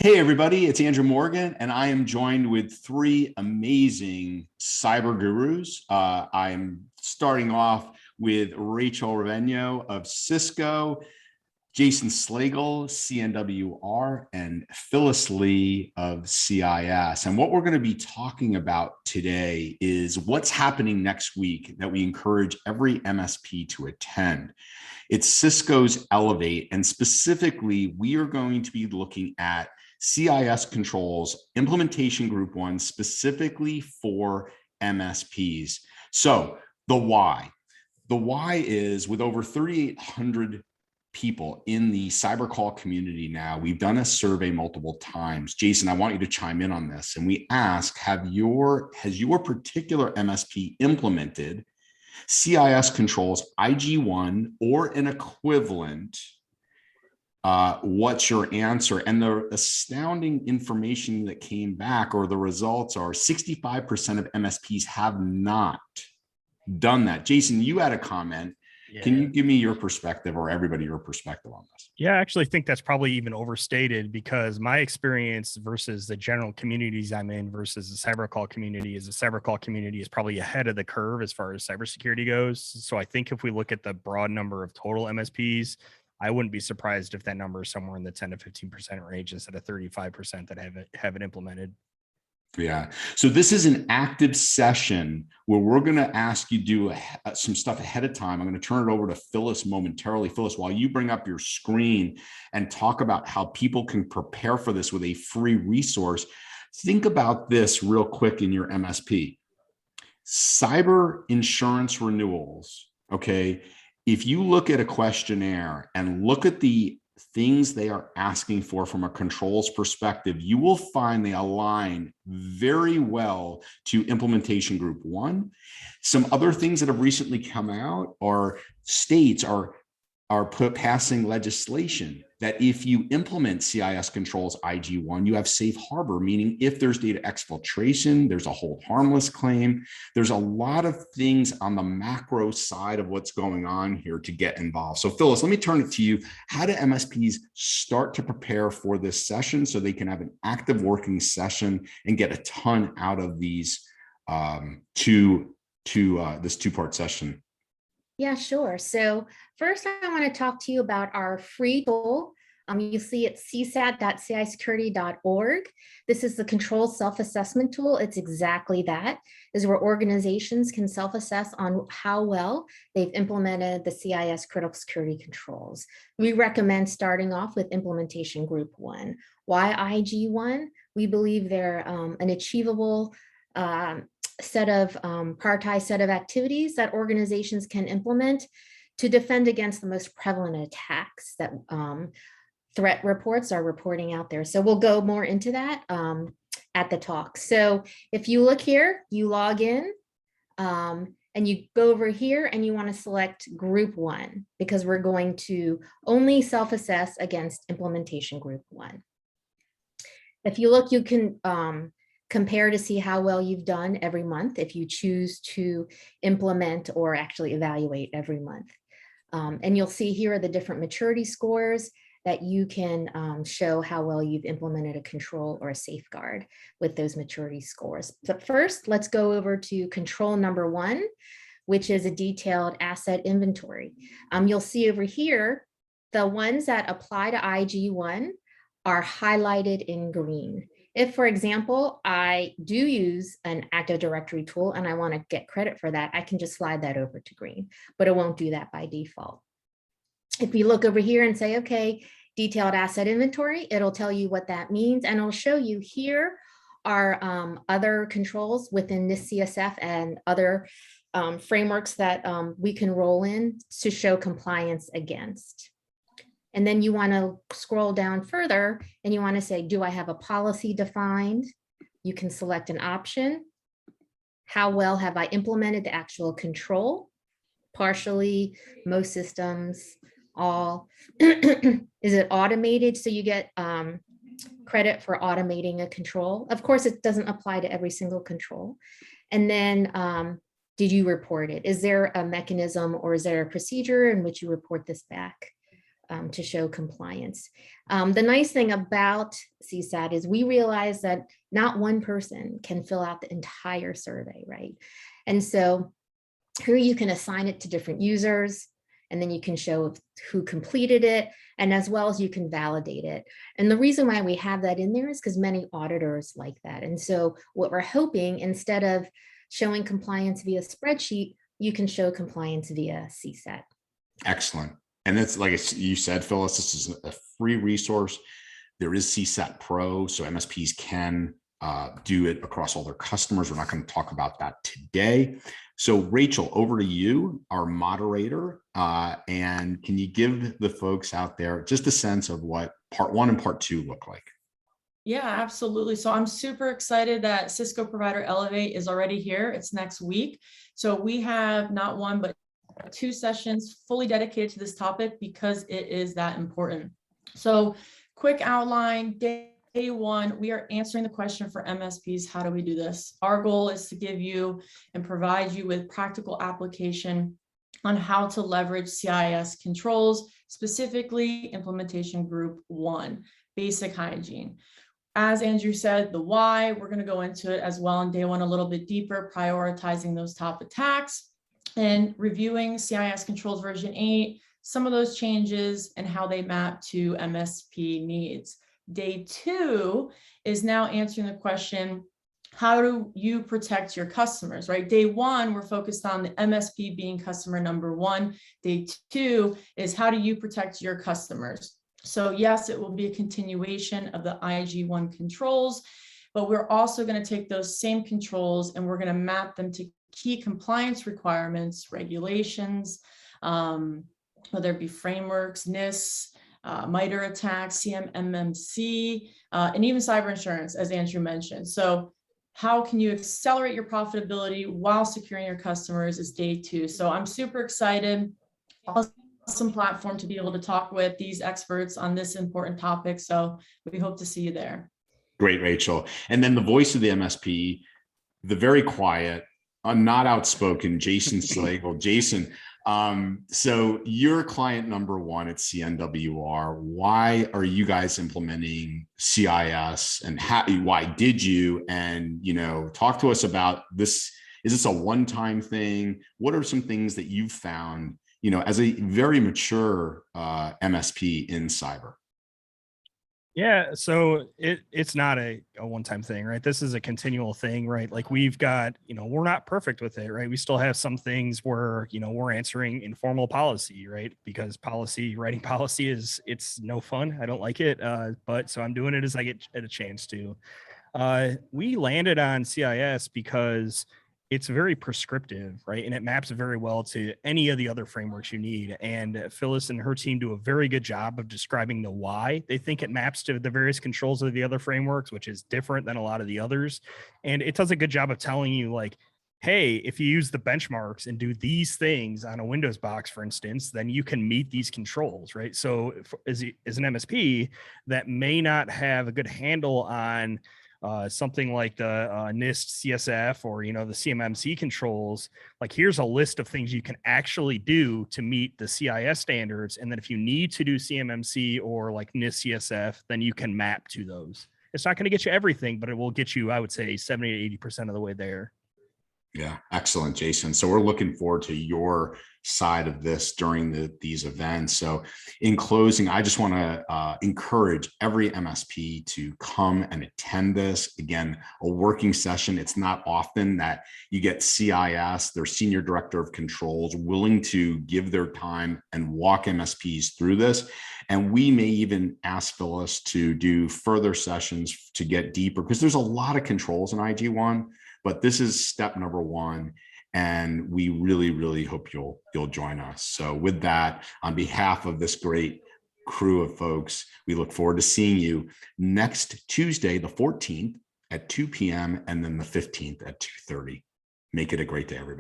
Hey, everybody, it's Andrew Morgan, and I am joined with three amazing cyber gurus. I'm starting off with Rachel Rovengo of Cisco, Jason Slagle, CNWR, and Phyllis Lee of CIS. And what we're going to be talking about today is what's happening next week that we encourage every MSP to attend. It's Cisco's Elevate, and specifically, we are going to be looking at CIS Controls Implementation Group 1 specifically for MSPs. So the why. The why is with over 3,800 people in the cyber call community now, we've done a survey multiple times. Jason, I want you to chime in on this. And we ask, has your particular MSP implemented CIS Controls IG1 or an equivalent? What's your answer? And the astounding information that came back, or the results, are 65% of MSPs have not done that. Jason, you had a comment. Yeah. Can you give me your perspective, or everybody your perspective on this? Yeah, I actually think that's probably even overstated, because my experience versus the general communities I'm in versus the cyber call community is the cyber call community is probably ahead of the curve as far as cybersecurity goes. So I think if we look at the broad number of total MSPs, I wouldn't be surprised if that number is somewhere in the 10 to 15% range instead of 35% that have it implemented. Yeah. So this is an active session where we're going to ask you to do some stuff ahead of time. I'm going to turn it over to Phyllis momentarily. Phyllis, while you bring up your screen and talk about how people can prepare for this with a free resource, think about this real quick in your MSP. Cyber insurance renewals, okay? If you look at a questionnaire and look at the things they are asking for from a controls perspective, you will find they align very well to implementation group 1. Some other things that have recently come out are states are passing legislation that if you implement CIS Controls IG1, you have safe harbor, meaning if there's data exfiltration, there's a hold harmless claim. There's a lot of things on the macro side of what's going on here to get involved. So Phyllis, let me turn it to you. How do MSPs start to prepare for this session so they can have an active working session and get a ton out of these this two-part session? Yeah, sure. So first, I want to talk to you about our free tool. You see it's csat.cisecurity.org. This is the control self-assessment tool. It's exactly that, is where organizations can self-assess on how well they've implemented the CIS critical security controls. We recommend starting off with implementation group 1. Why IG1? We believe they're an achievable prioritized set of activities that organizations can implement to defend against the most prevalent attacks that threat reports are reporting out there. So we'll go more into that at the talk. So if you look here, you log in and you go over here and you want to select group 1, because we're going to only self-assess against implementation group 1. If you look, you can compare to see how well you've done every month if you choose to implement or actually evaluate every month. And you'll see here are the different maturity scores that you can show how well you've implemented a control or a safeguard with those maturity scores. But first, let's go over to control number 1, which is a detailed asset inventory. You'll see over here, the ones that apply to IG1 are highlighted in green. If, for example, I do use an Active Directory tool and I want to get credit for that, I can just slide that over to green, but it won't do that by default. If you look over here and say, okay, detailed asset inventory, it'll tell you what that means. And it'll show you here are other controls within this CSF and other frameworks that we can roll in to show compliance against. And then you want to scroll down further and you want to say, do I have a policy defined? You can select an option. How well have I implemented the actual control? Partially, most systems, all. Is it automated? So you get credit for automating a control. Of course, it doesn't apply to every single control. And then did you report it? Is there a mechanism or is there a procedure in which you report this back? to show compliance. The nice thing about CSAT is we realize that not one person can fill out the entire survey, right? And so here you can assign it to different users, and then you can show who completed it, and as well as you can validate it. And the reason why we have that in there is because many auditors like that. And so what we're hoping, instead of showing compliance via spreadsheet, you can show compliance via CSAT. Excellent. And it's like you said, Phyllis, this is a free resource. There is CSAT Pro, so MSPs can do it across all their customers. We're not going to talk about that today. So Rachel, over to you, our moderator. And can you give the folks out there just a sense of what part 1 and part 2 look like? Yeah, absolutely. So I'm super excited that Cisco Provider Elevate is already here. It's next week. So we have not one, but 2 sessions fully dedicated to this topic because it is that important. So quick outline, day 1, we are answering the question for MSPs, how do we do this? Our goal is to give you and provide you with practical application on how to leverage CIS controls, specifically implementation group 1, basic hygiene. As Andrew said, the why, we're going to go into it as well in day 1 a little bit deeper, prioritizing those top attacks and reviewing CIS Controls version 8, some of those changes and how they map to MSP needs. Day 2 is now answering the question, how do you protect your customers, right? Day 1, we're focused on the MSP being customer number 1. Day 2 is how do you protect your customers? So yes, it will be a continuation of the IG1 controls, but we're also going to take those same controls and we're going to map them to key compliance requirements, regulations, whether it be frameworks, NIST, MITRE attacks, CMMC, and even cyber insurance, as Andrew mentioned. So how can you accelerate your profitability while securing your customers is day 2. So I'm super excited. Awesome platform to be able to talk with these experts on this important topic. So we hope to see you there. Great, Rachel. And then the voice of the MSP, the very quiet, not outspoken Jason Slagle. Jason, so you're client number 1 at CNWR. Why are you guys implementing CIS, and why did you? And, talk to us about this. Is this a one-time thing? What are some things that you've found, as a very mature MSP in cyber? Yeah, so it's not a one-time thing, right? This is a continual thing, right? Like we've got, we're not perfect with it, right? We still have some things where, we're answering informal policy, right? Because writing policy it's no fun. I don't like it. But so I'm doing it as I get a chance to. We landed on CIS because it's very prescriptive, right? And it maps very well to any of the other frameworks you need. And Phyllis and her team do a very good job of describing the why they think it maps to the various controls of the other frameworks, which is different than a lot of the others. And it does a good job of telling you, like, hey, if you use the benchmarks and do these things on a Windows box, for instance, then you can meet these controls, right? So as an MSP that may not have a good handle on something like the NIST CSF or, the CMMC controls, like here's a list of things you can actually do to meet the CIS standards. And then if you need to do CMMC or like NIST CSF, then you can map to those. It's not going to get you everything, but it will get you, I would say, 70 to 80% of the way there. Yeah, excellent, Jason. So we're looking forward to your side of this during these events. So in closing, I just want to encourage every MSP to come and attend this. Again, a working session. It's not often that you get CIS, their Senior Director of Controls, willing to give their time and walk MSPs through this. And we may even ask Phyllis to do further sessions to get deeper, because there's a lot of controls in IG1. But this is step number 1, and we really, really hope you'll join us. So with that, on behalf of this great crew of folks, we look forward to seeing you next Tuesday, the 14th at 2 p.m. and then the 15th at 2:30. Make it a great day, everybody.